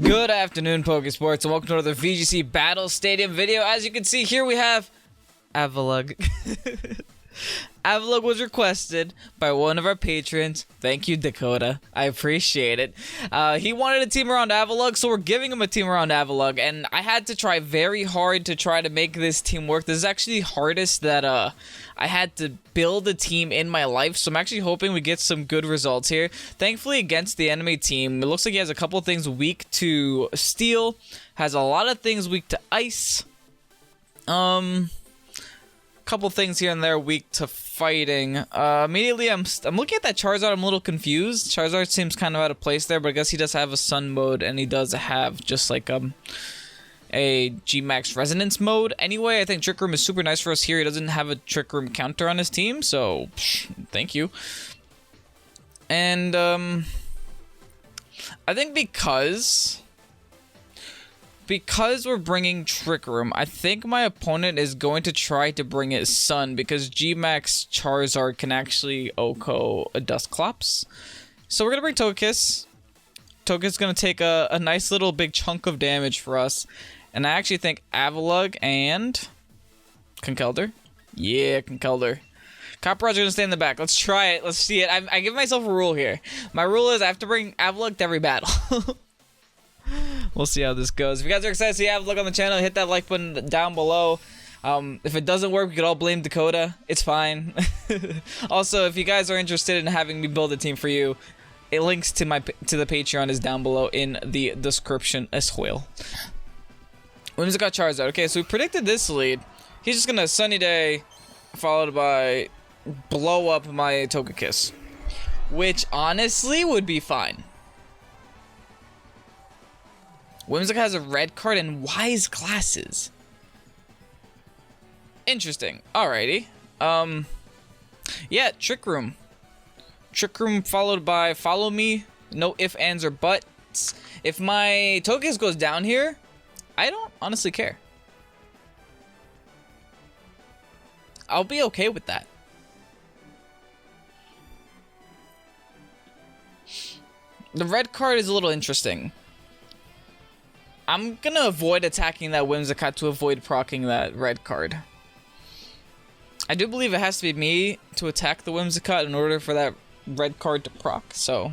Good afternoon, Pokésports, and welcome to another VGC Battle Stadium video. As you can see here, we have AVALUGG. AVALUGG was requested by one of our patrons. Thank you, Dakota. I appreciate it. He wanted a team around AVALUGG, so we're giving him a team around AVALUGG, and I had to try very hard to try to make this team work. This is actually the hardest that I had to build a team in my life, so I'm actually hoping we get some good results here. Thankfully, against the enemy team, it looks like he has a couple of things weak to steel, has a lot of things weak to ice. Couple things here and there weak to fighting. Immediately I'm looking at that Charizard. I'm a little confused. Charizard seems kind of out of place there, but I guess he does have a Sun mode, and he does have just like a G-Max Resonance mode. Anyway, I think Trick Room is super nice for us here. He doesn't have a Trick Room counter on his team, so thank you. And I think because we're bringing Trick Room, I think my opponent is going to try to bring his Sun, because G-Max Charizard can actually OHKO a Dusclops. So we're going to bring Togekiss. Togekiss is going to take a nice little big chunk of damage for us. And I actually think AVALUGG and Conkeldurr. Yeah, Conkeldurr. Copperaj's going to stay in the back. Let's try it. Let's see it. I give myself a rule here. My rule is I have to bring AVALUGG to every battle. We'll see how this goes. If you guys are excited to see AVALUGG on the channel, hit that like button down below. If it doesn't work, we could all blame Dakota. It's fine. Also, if you guys are interested in having me build a team for you, it links to the Patreon is down below in the description as well. Whimsicott Charizard. Okay, so we predicted this lead. He's just gonna Sunny Day, followed by blow up my Togekiss, which honestly would be fine. Whimsicott has a red card and wise glasses. Interesting. Alrighty. Yeah, Trick Room. Trick Room followed by Follow Me. No ifs, ands, or buts. If my Togekiss goes down here, I don't honestly care. I'll be okay with that. The red card is a little interesting. I'm gonna avoid attacking that Whimsicott to avoid proccing that red card. I do believe it has to be me to attack the Whimsicott in order for that red card to proc, so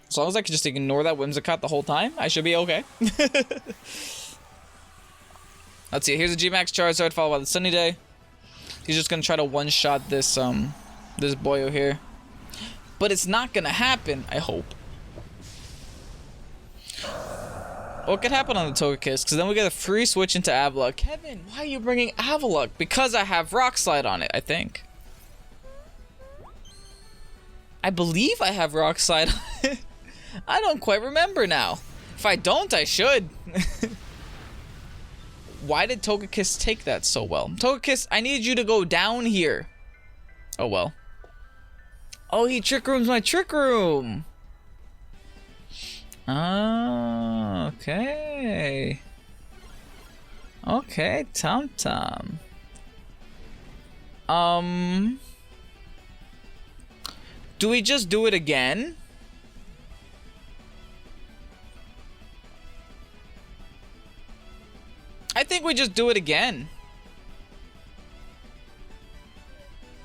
as long as I can just ignore that Whimsicott the whole time, I should be okay. Let's see, here's a G-Max Charizard followed by the Sunny Day. He's just gonna try to one-shot this this boyo here. But it's not gonna happen, I hope. What could happen on the Togekiss? Because then we get a free switch into AVALUGG. Kevin, why are you bringing AVALUGG? Because I have Rock Slide on it, I think. I believe I have Rock Slide on it. I don't quite remember now. If I don't, I should. Why did Togekiss take that so well? Togekiss, I need you to go down here. Oh, well. Oh, he Trick Rooms my Trick Room. Oh, okay. Okay, Tom Tom. Do we just do it again? I think we just do it again.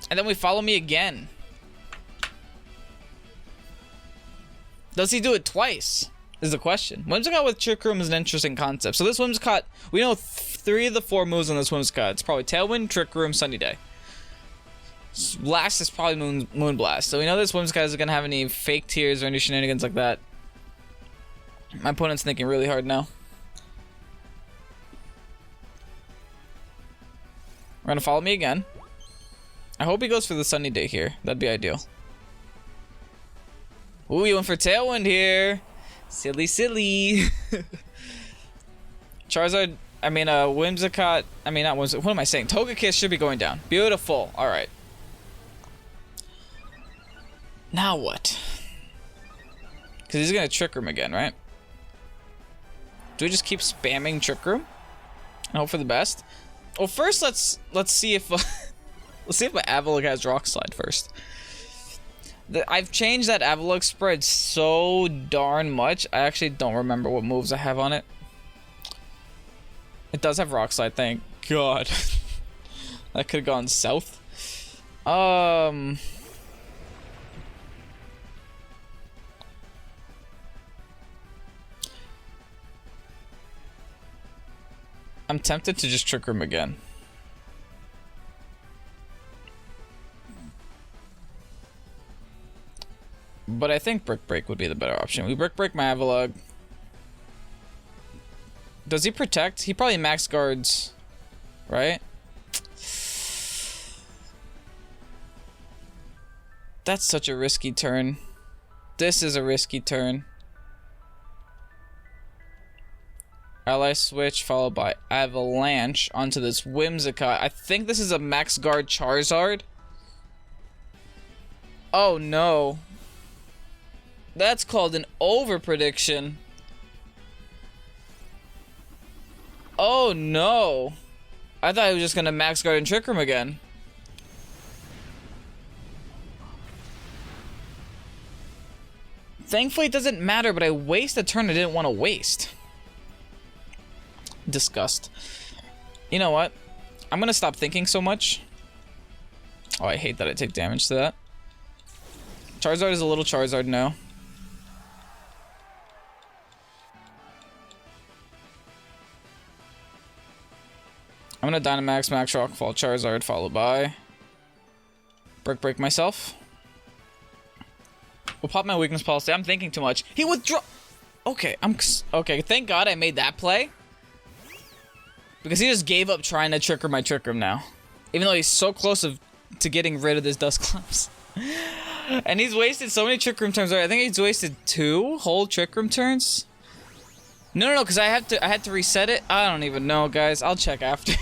And then we Follow Me again. Does he do it twice? Is the question. Whimsicott with Trick Room is an interesting concept. So this Whimsicott, we know 3 of the 4 moves on this Whimsicott. It's probably Tailwind, Trick Room, Sunny Day. Last is probably Moonblast. So we know this Whimsicott isn't going to have any fake tears or any shenanigans like that. My opponent's thinking really hard now. We're going to Follow Me again. I hope he goes for the Sunny Day here. That'd be ideal. Ooh, you went for Tailwind here. Silly, silly. Charizard, I mean, Whimsicott, I mean, not Whimsicott, what am I saying? Togekiss should be going down. Beautiful. Alright. Now what? Because he's going to Trick Room again, right? Do we just keep spamming Trick Room? And hope for the best? Well, first, let's see if... let's see if my AVALUGG has Rock Slide first. I've changed that AVALUGG spread so darn much. I actually don't remember what moves I have on it. It does have Rock Slide, thank God. That could have gone south. I'm tempted to just Trick Room again. But I think Brick Break would be the better option. We Brick Break my AVALUGG. Does he protect? He probably max guards, right? That's such a risky turn. This is a risky turn. Ally switch followed by Avalanche onto this Whimsicott. I think this is a max guard Charizard. Oh no. That's called an over prediction. Oh no. I thought he was just gonna max guard and Trick Room again. Thankfully it doesn't matter, but I waste a turn I didn't want to waste. Disgust. You know what? I'm gonna stop thinking so much. Oh, I hate that I take damage to that. Charizard is a little Charizard now. I'm gonna Dynamax, Max Rock, Fall Charizard, followed by Brick Break myself. We'll pop my weakness policy. I'm thinking too much. He withdraw. Okay, okay. Thank God I made that play because he just gave up trying to Trick Room my Trick Room now, even though he's so close to getting rid of this Dusclops. And he's wasted so many Trick Room turns. I think he's wasted 2 whole Trick Room turns. No, because I had to reset it. I don't even know, guys. I'll check after.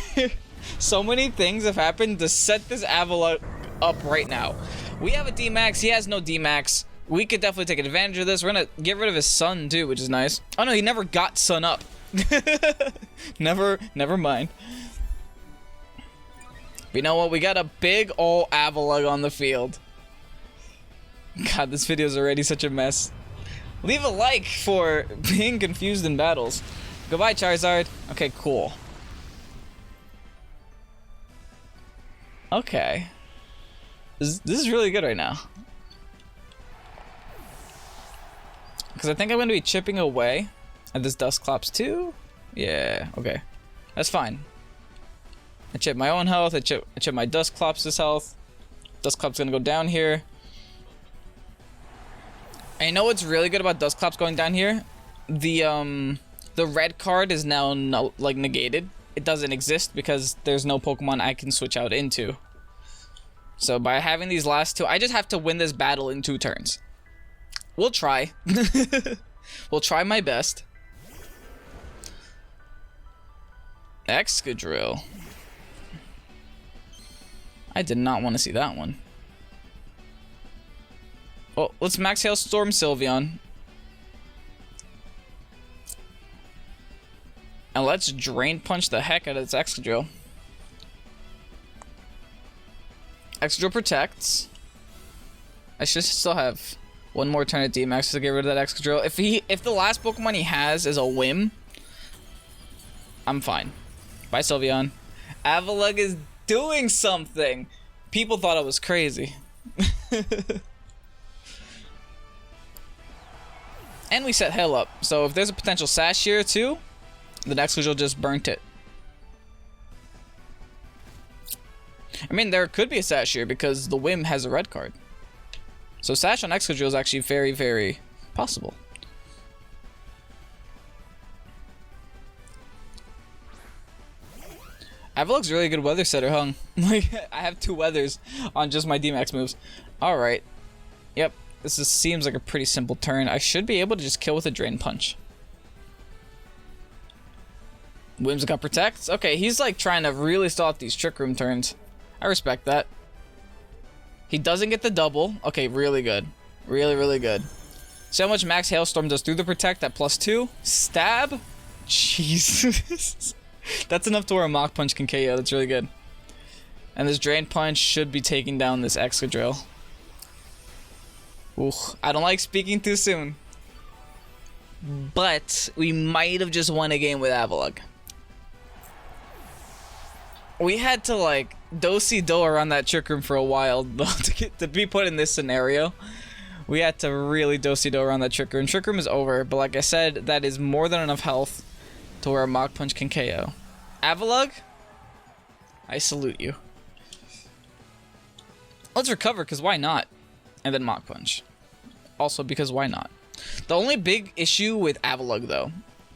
So many things have happened to set this AVALUGG up right now. We have a D-Max. He has no D-Max. We could definitely take advantage of this. We're gonna get rid of his Sun too, which is nice. Oh no, he never got Sun up. Never mind. But you know what? We got a big ol' AVALUGG on the field. God, this video is already such a mess. Leave a like for being confused in battles. Goodbye, Charizard. Okay, cool. Okay. This is really good right now. Because I think I'm going to be chipping away at this Dusclops too. Yeah, okay. That's fine. I chip my own health. I chip my Dusclops' health. Dusclops going to go down here. And you know what's really good about Dusclops going down here? The red card is now like negated. It doesn't exist because there's no Pokemon I can switch out into. So by having these last 2, I just have to win this battle in 2 turns. We'll try. We'll try my best. Excadrill. I did not want to see that one. Oh, let's Max Hailstorm Sylveon. And let's Drain Punch the heck out of this Excadrill. Excadrill protects. I should still have one more turn at D-Max to get rid of that Excadrill. If the last Pokemon he has is a Whim, I'm fine. Bye, Sylveon. AVALUGG is doing something. People thought I was crazy. And we set Hail up. So if there's a potential Sash here too, the Excadrill just burnt it. I mean, there could be a Sash here because the Whim has a red card. So Sash on Excadrill is actually very, very possible. AVALUGG's really good weather setter, huh? Like, I have 2 weathers on just my D-Max moves. Alright. Yep. This seems like a pretty simple turn. I should be able to just kill with a Drain Punch. Whimsicott protects. Okay, he's like trying to really stall out these Trick Room turns. I respect that. He doesn't get the double. Okay, really good. Really, really good. See how much Max Hailstorm does through the protect at +2? Stab? Jesus. That's enough to where a Mach Punch can KO. That's really good. And this Drain Punch should be taking down this Excadrill. Ooh, I don't like speaking too soon. But we might have just won a game with AVALUGG. We had to like do-si-do around that Trick Room for a while though, to be put in this scenario. We had to really do-si-do around that Trick Room. Trick Room is over, but like I said, that is more than enough health to where a Mach Punch can KO. AVALUGG, I salute you. Let's recover, because why not? And then Mach Punch. Also, because why not? The only big issue with AVALUGG, though,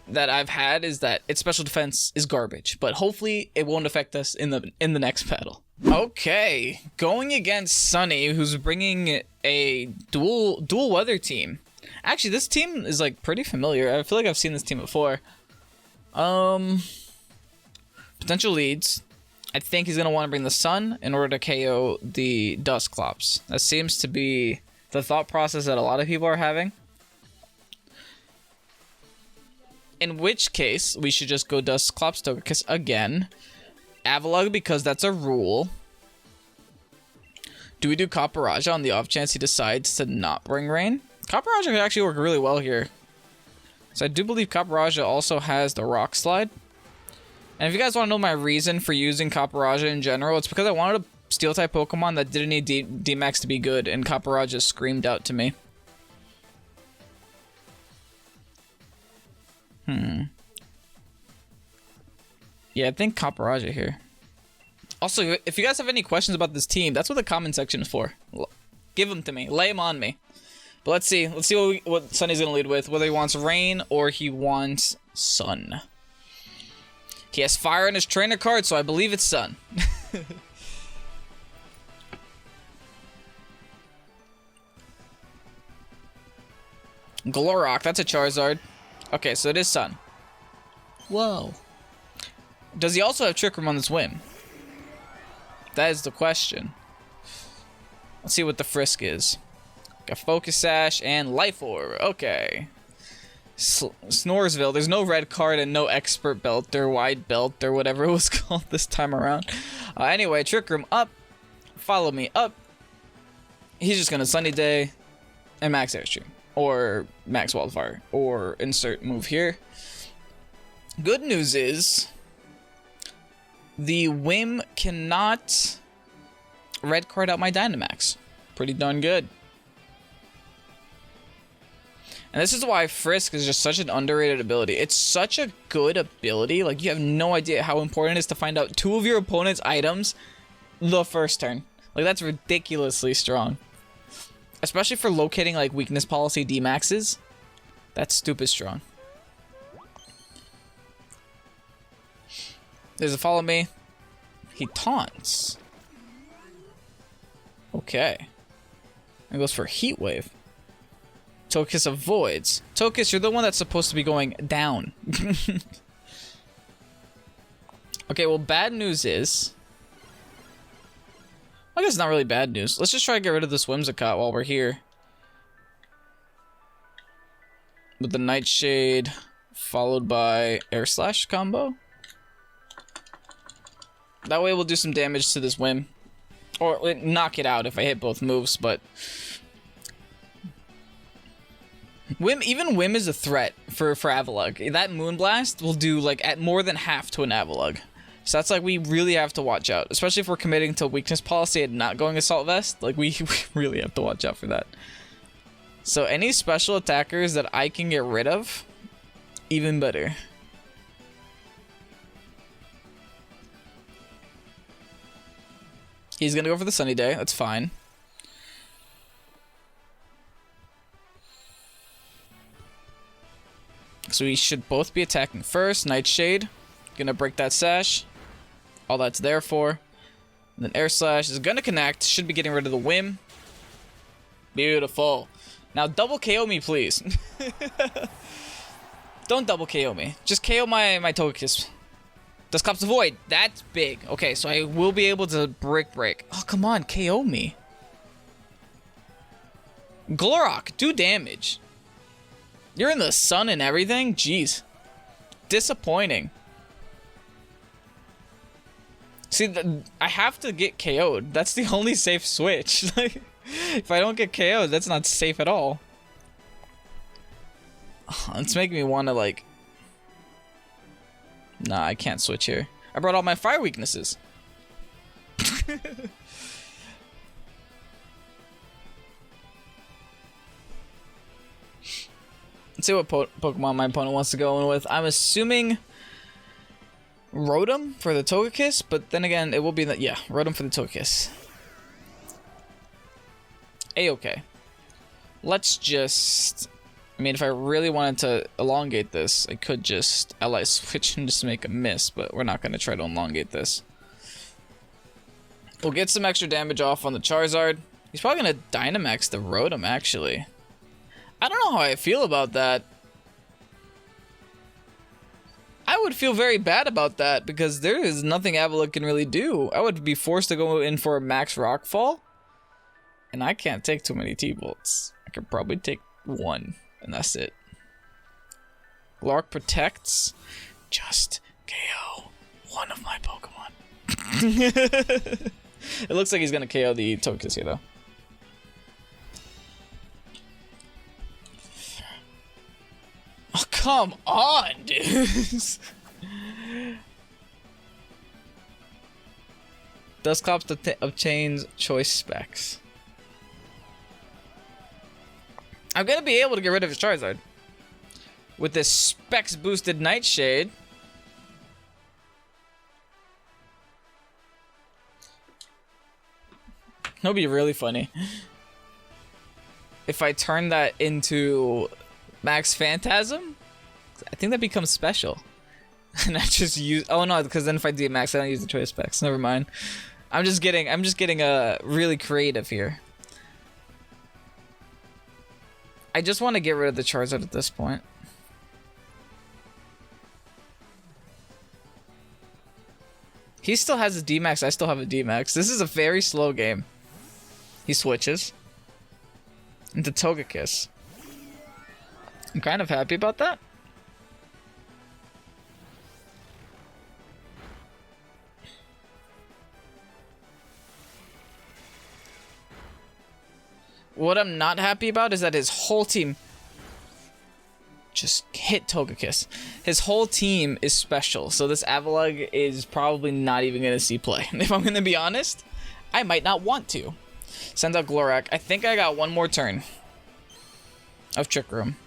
that I've had is that its special defense is garbage. But hopefully, it won't affect us in the next battle. Okay, going against Sunny, who's bringing a dual weather team. Actually, this team is like pretty familiar. I feel like I've seen this team before. Potential leads. I think he's gonna want to bring the Sun in order to KO the Dusclops. That seems to be the thought process that a lot of people are having. In which case, we should just go Dusclops Togekiss again. AVALUGG, because that's a rule. Do we do Caparajah on the off chance he decides to not bring Rain? Caparajah could actually work really well here. So I do believe Caparajah also has the Rock Slide. And if you guys want to know my reason for using Caparajah in general, it's because I wanted a Steel-type Pokemon that didn't need D-Max to be good, and Caparajah screamed out to me. Yeah, I think Caparajah here. Also, if you guys have any questions about this team, that's what the comment section is for. Give them to me. Lay them on me. But let's see. Let's see what Sunny's going to lead with. Whether he wants Rain or he wants Sun. He has Fire in his trainer card, so I believe it's Sun. Glorock, that's a Charizard. Okay, so it is Sun. Whoa. Does he also have Trick Room on this whim? That is the question. Let's see what the Frisk is. Got Focus Sash and Life Orb. Okay. Snoresville. There's no red card and no Expert Belt or Wide Belt or whatever it was called this time around. Anyway, Trick Room up. Follow me up. He's just gonna Sunny Day and Max Airstream. Or Max Wildfire. Or insert move here. Good news is the whim cannot red card out my Dynamax. Pretty darn good. And this is why Frisk is just such an underrated ability. It's such a good ability. Like, you have no idea how important it is to find out 2 of your opponent's items the first turn. Like, that's ridiculously strong. Especially for locating, like, weakness policy D-Maxes. That's stupid strong. There's a Follow Me. He taunts. Okay. And goes for Heat Wave. Togekiss avoids. Togekiss, you're the one that's supposed to be going down. Okay, well, bad news is... I guess it's not really bad news. Let's just try to get rid of this Whimsicott while we're here. With the Nightshade, followed by Air Slash combo. That way we'll do some damage to this Whim. Or knock it out if I hit both moves, but... Even Whim is a threat for AVALUGG. That Moonblast will do, like, at more than half to an AVALUGG. So that's, like, we really have to watch out. Especially if we're committing to weakness policy and not going Assault Vest. Like, we really have to watch out for that. So any special attackers that I can get rid of, even better. He's gonna go for the Sunny Day. That's fine. So we should both be attacking first. Nightshade. Gonna break that Sash. All that's there for. And then Air Slash is gonna connect. Should be getting rid of the Whim. Beautiful. Now double KO me, please. Don't double KO me. Just KO my Togekiss. Dusclops Avoid. That's big. Okay, so I will be able to break. Oh, come on. KO me. Glorock, do damage. You're in the sun and everything? Jeez. Disappointing. See, I have to get KO'd. That's the only safe switch. If I don't get KO'd, that's not safe at all. It's making me want to, like... Nah, I can't switch here. I brought all my fire weaknesses. Let's see what Pokemon my opponent wants to go in with. I'm assuming Rotom for the Togekiss, but then again, it will be the... Yeah, Rotom for the Togekiss. A-okay. Let's just... I mean, if I really wanted to elongate this, I could just ally switch and just make a miss, but we're not going to try to elongate this. We'll get some extra damage off on the Charizard. He's probably going to Dynamax the Rotom, actually. I don't know how I feel about that. I would feel very bad about that, because there is nothing AVALUGG can really do. I would be forced to go in for a max Rockfall, and I can't take too many T-Bolts. I could probably take one. And that's it. Lark protects. Just KO one of my Pokemon. It looks like he's gonna KO the Togekiss here, though. Oh, come on, dude. Dusclops obtains choice specs. I'm gonna be able to get rid of his Charizard with this specs boosted Nightshade. That'll be really funny if I turn that into Max Phantasm. I think that becomes special, and I just use. Oh no, because then if I do Max, I don't use the choice specs. Never mind. I'm just getting really creative here. I just want to get rid of the Charizard at this point. He still has a D-Max, I still have a D-Max. This is a very slow game. He switches into Togekiss. I'm kind of happy about that. What I'm not happy about is that his whole team just hit Togekiss. His whole team is special, so this AVALUGG is probably not even going to see play. If I'm going to be honest, I might not want to. Send out Glorak. I think I got one more turn of Trick Room.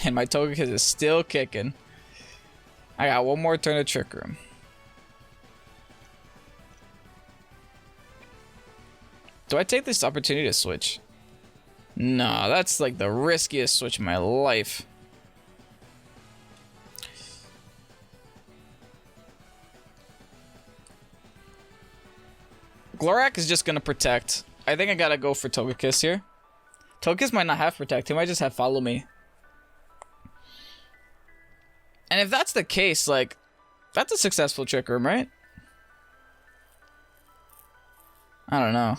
And my Togekiss is still kicking. I got one more turn of Trick Room. Do I take this opportunity to switch? No, that's like the riskiest switch in my life. Glorak is just gonna protect. I think I gotta go for Togekiss here. Togekiss might not have protect, he might just have follow me. And if that's the case, like, that's a successful Trick Room, right? I don't know.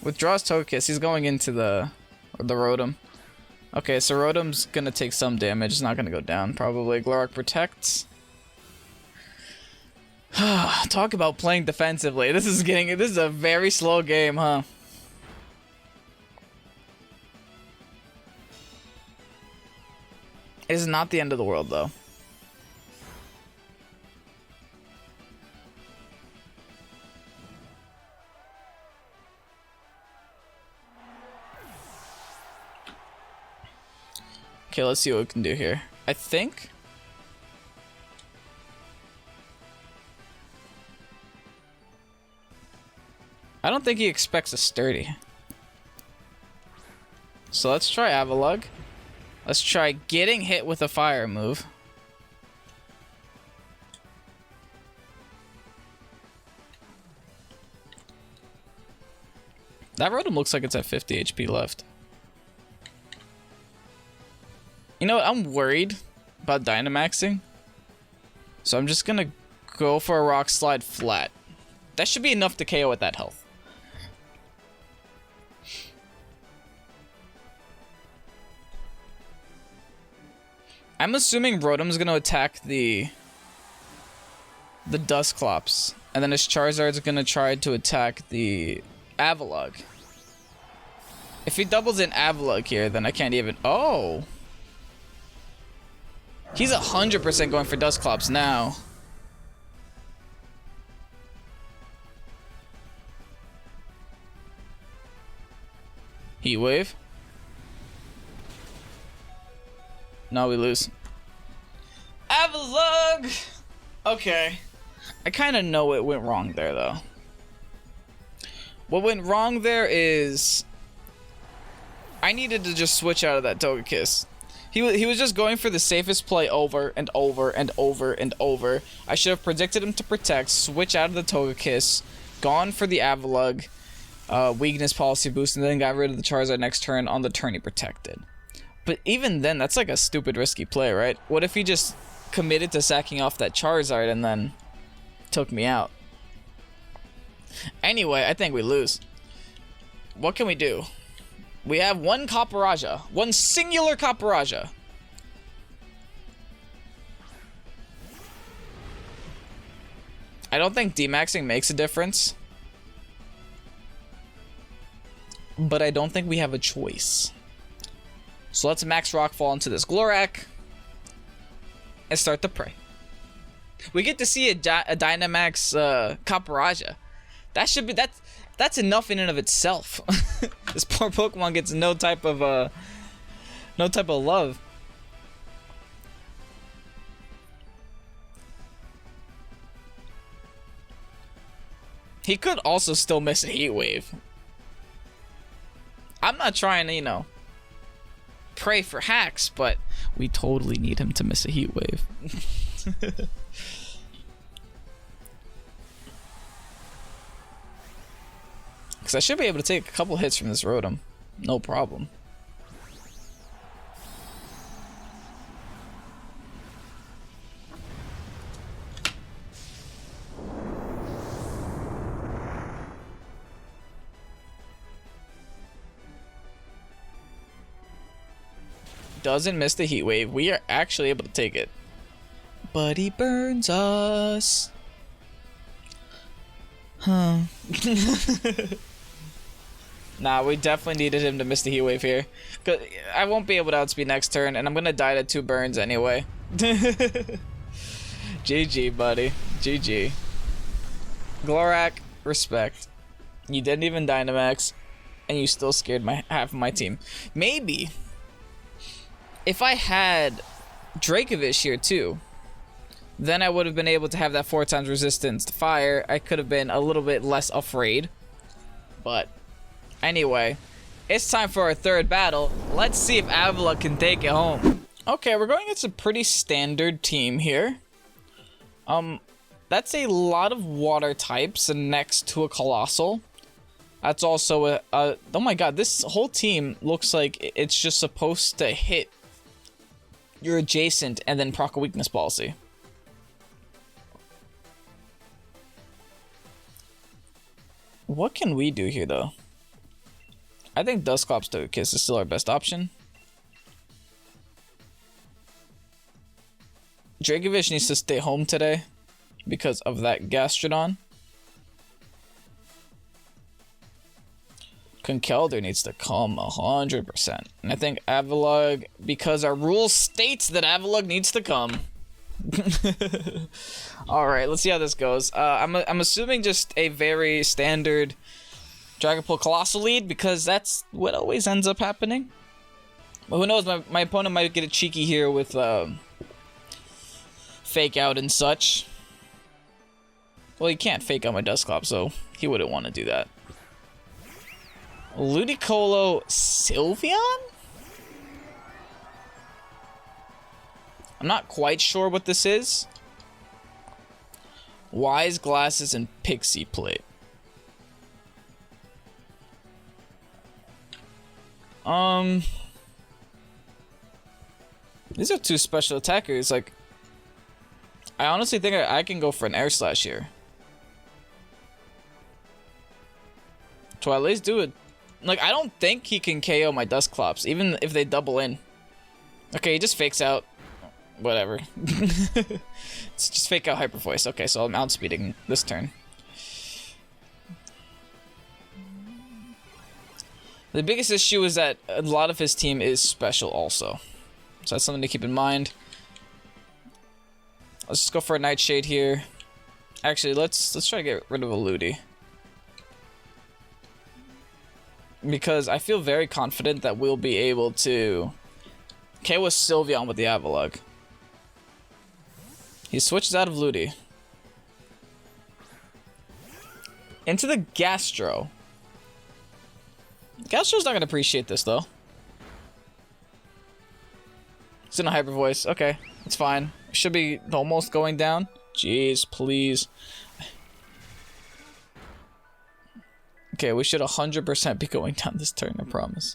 Withdraws Togekiss. He's going into the Rotom. Okay, so Rotom's gonna take some damage. It's not gonna go down, probably. Glorak protects. Talk about playing defensively. This is a very slow game, huh? It is not the end of the world, though. Okay, let's see what we can do here. I think... I don't think he expects a sturdy. So let's try AVALUGG. Let's try getting hit with a fire move. That Rotom looks like it's at 50 HP left. You know what? I'm worried about Dynamaxing. So I'm just gonna go for a Rock Slide flat. That should be enough to KO at that health. I'm assuming Rotom's gonna attack the the Dusclops. And then his Charizard's gonna try to attack the AVALUGG. If he doubles in AVALUGG here, then I can't even... Oh! He's 100% going for Dusclops now. Heat Wave. No, we lose. AVALUGG! Okay. I kind of know what went wrong there, though. What went wrong there is... I needed to just switch out of that Togekiss. He was just going for the safest play over and over and over and over. I should have predicted him to protect, switch out of the Togekiss, gone for the AVALUGG, weakness policy boost, and then got rid of the Charizard next turn on the turn he protected. But even then, that's like a stupid risky play, right? What if he just committed to sacking off that Charizard and then took me out? Anyway, I think we lose. What can we do? We have one Capparaja. One singular Capparaja. I don't think D-maxing makes a difference. But I don't think we have a choice. So let's max Rockfall into this Glorak. And start to pray. We get to see a Dynamax Capparaja. That should be... That's enough in and of itself. This poor Pokemon gets no type of love. He could also still miss a Heat Wave. I'm not trying to, you know, pray for hacks, but we totally need him to miss a Heat Wave. Because I should be able to take a couple hits from this Rotom. No problem. Doesn't miss the Heat Wave. We are actually able to take it. But he burns us. Huh. Nah, we definitely needed him to miss the Heat Wave here. 'Cause I won't be able to outspeed next turn, and I'm gonna die to 2 burns anyway. GG, buddy. GG. Glorak, respect. You didn't even Dynamax, and you still scared half of my team. Maybe, if I had Dracovish here too, then I would have been able to have that 4 times resistance to fire. I could have been a little bit less afraid. But anyway, it's time for our third battle. Let's see if AVALUGG can take it home. Okay, we're going against a pretty standard team here. That's a lot of water types and next to a Colossal. That's also a oh my god, this whole team looks like it's just supposed to hit your adjacent and then proc a weakness policy. What can we do here, though? I think Dusclops Togekiss is still our best option. Dracovish needs to stay home today because of that Gastrodon. Conkeldurr needs to come 100%. And I think AVALUGG, because our rule states that AVALUGG needs to come. Alright, let's see how this goes. I'm assuming just a very standard Dragapult Colossal lead, because that's what always ends up happening. But who knows, my opponent might get a cheeky here with Fake Out and such. Well, he can't Fake Out my Dusclops, so he wouldn't want to do that. Ludicolo Sylveon? I'm not quite sure what this is. Wise Glasses and Pixie Plate. These are 2 special attackers. Like, I honestly think I can go for an Air Slash here. To at least do it. Like, I don't think he can KO my Dusclops, even if they double in. Okay, he just fakes out. Whatever. Let's just fake out Hyper Voice. Okay, so I'm outspeeding this turn. The biggest issue is that a lot of his team is special also. So that's something to keep in mind. Let's just go for a Nightshade here. Actually, let's try to get rid of a Ludi. Because I feel very confident that we'll be able to KO Sylveon with the AVALUGG. He switches out of Ludi. Into the Gastro. Gastro's not going to appreciate this, though. It's in a Hyper Voice. Okay, it's fine. Should be almost going down. Jeez, please. Okay, we should 100% be going down this turn, I promise.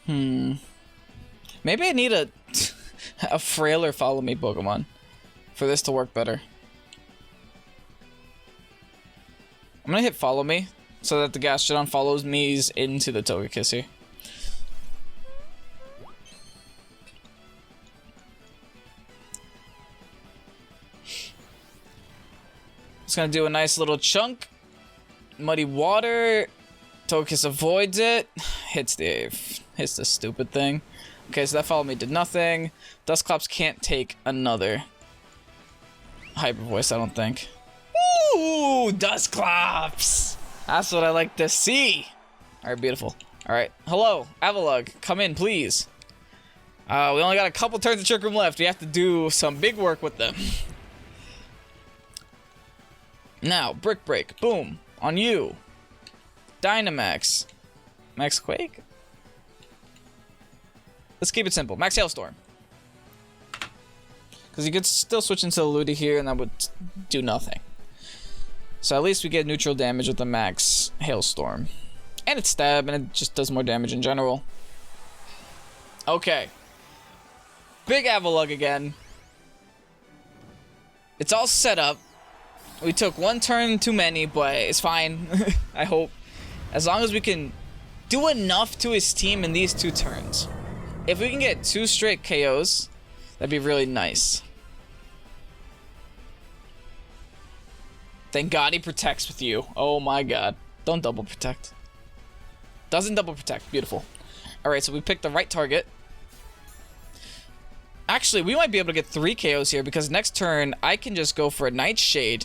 Maybe I need a a frailer follow me Pokemon for this to work better. I'm gonna hit follow me so that the Gastrodon follows me into the Togekiss here. It's gonna do a nice little chunk. Muddy Water. Togekiss avoids it. Hits the stupid thing. Okay, so that follow me did nothing. Dusclops can't take another Hyper Voice, I don't think. Ooh, Dusclops! That's what I like to see. Alright, beautiful. Alright, hello, AVALUGG, come in, please. We only got a couple turns of Trick Room left. We have to do some big work with them. Now, Brick Break, boom, on you. Dynamax. Max Quake? Let's keep it simple. Max Hailstorm. Because you could still switch into Ludi here and that would do nothing. So at least we get neutral damage with the Max Hailstorm. And it's stab and it just does more damage in general. Okay. Big AVALUGG again. It's all set up. We took one turn too many, but it's fine. I hope. As long as we can do enough to his team in these 2 turns. If we can get 2 straight KOs, that'd be really nice. Thank God he protects with you. Oh my God. Don't double protect. Doesn't double protect. Beautiful. Alright, so we picked the right target. Actually, we might be able to get 3 KOs here because next turn I can just go for a Nightshade.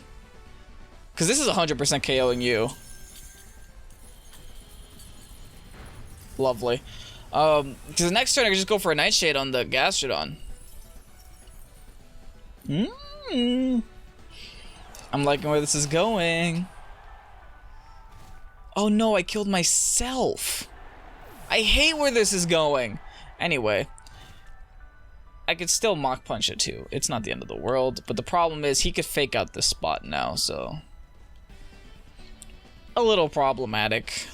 Because this is 100% KOing you. Lovely. Because the next turn I can just go for a Nightshade on the Gastrodon. I'm liking where this is going. Oh no, I killed myself. I hate where this is going. Anyway. I could still Mach Punch it too. It's not the end of the world. But the problem is he could fake out this spot now, so... a little problematic.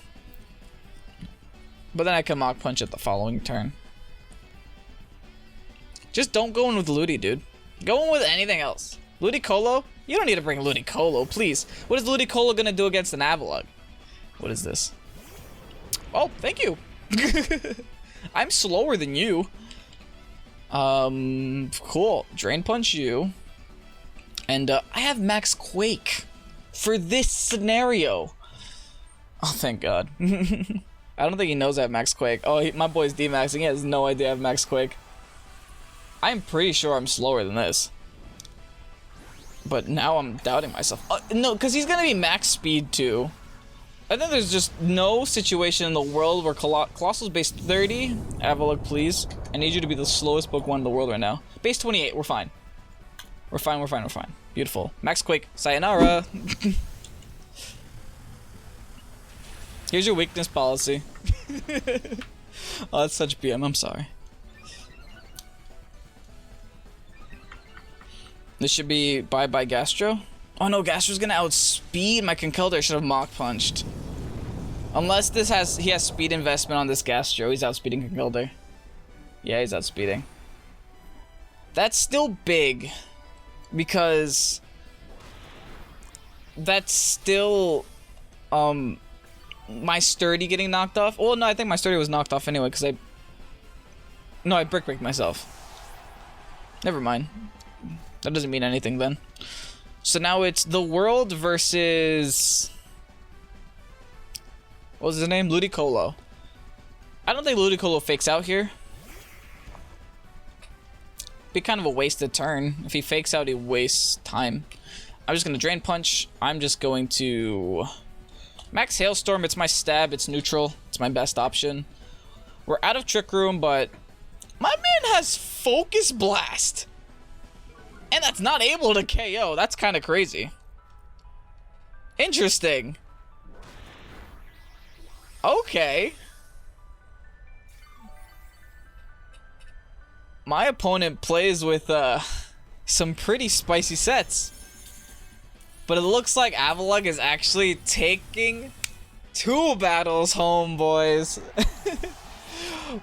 But then I can Mach Punch it the following turn. Just don't go in with Ludi, dude. Go in with anything else. Ludicolo? You don't need to bring Ludicolo, please. What is Ludicolo gonna do against an AVALUGG? What is this? Oh, thank you. I'm slower than you. Cool. Drain Punch you. And, I have Max Quake for this scenario. Oh, thank God. I don't think he knows I have Max Quake. Oh, my boy's D-maxing. He has no idea I have Max Quake. I'm pretty sure I'm slower than this. But now I'm doubting myself. No, because he's going to be max speed too. I think there's just no situation in the world where Colossal's base 30. AVALUGG, please. I need you to be the slowest Pokemon in the world right now. Base 28, we're fine. We're fine, we're fine, we're fine. Beautiful. Max Quake, sayonara. Here's your weakness policy. Oh, that's such BM, I'm sorry. This should be bye-bye Gastro. Oh no, Gastro's gonna outspeed my Conkeldurr. I should have Mach Punched. Unless he has speed investment on this Gastro. He's outspeeding Conkeldurr. Yeah, he's outspeeding. That's still big. Because... that's still... my sturdy getting knocked off. Well, no, I think my sturdy was knocked off anyway because I brick breaked myself. Never mind. That doesn't mean anything then. So now it's the world versus... what was his name? Ludicolo. I don't think Ludicolo fakes out here. Be kind of a wasted turn. If he fakes out, he wastes time. I'm just going to Drain Punch. I'm just going to... Max Hailstorm. It's my stab. It's neutral. It's my best option. We're out of Trick Room, but... my man has Focus Blast. And that's not able to KO. That's kind of crazy. Interesting. Okay. My opponent plays with some pretty spicy sets. But it looks like AVALUGG is actually taking 2 battles home, boys.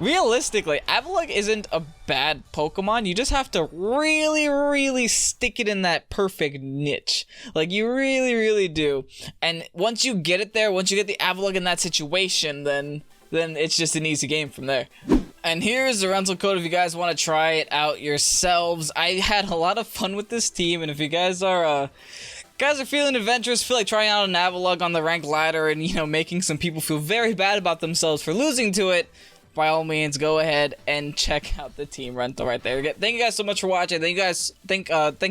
Realistically, AVALUGG isn't a bad Pokemon. You just have to really, really stick it in that perfect niche. Like, you really, really do. And once you get it there, once you get the AVALUGG in that situation, then it's just an easy game from there. And here's the rental code if you guys want to try it out yourselves. I had a lot of fun with this team, and if you guys are feeling adventurous, feel like trying out an AVALUGG on the rank ladder and, you know, making some people feel very bad about themselves for losing to it, by all means, go ahead and check out the team rental right there. Thank you guys so much for watching. Thanks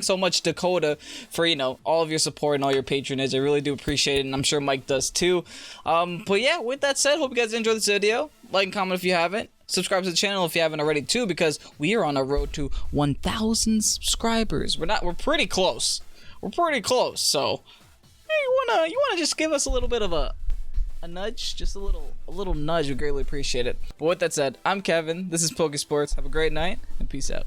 so much, Dakota, for, you know, all of your support and all your patronage. I really do appreciate it, and I'm sure Mike does too. But yeah, with that said, hope you guys enjoyed this video. Like and comment if you haven't. Subscribe to the channel if you haven't already too, because we are on a road to 1,000 subscribers. We're pretty close. We're pretty close. So, hey, you wanna just give us a little bit of a nudge, just a little nudge, we greatly appreciate it. But with that said, I'm Kevin, this is Pokesports. Have a great night, and peace out.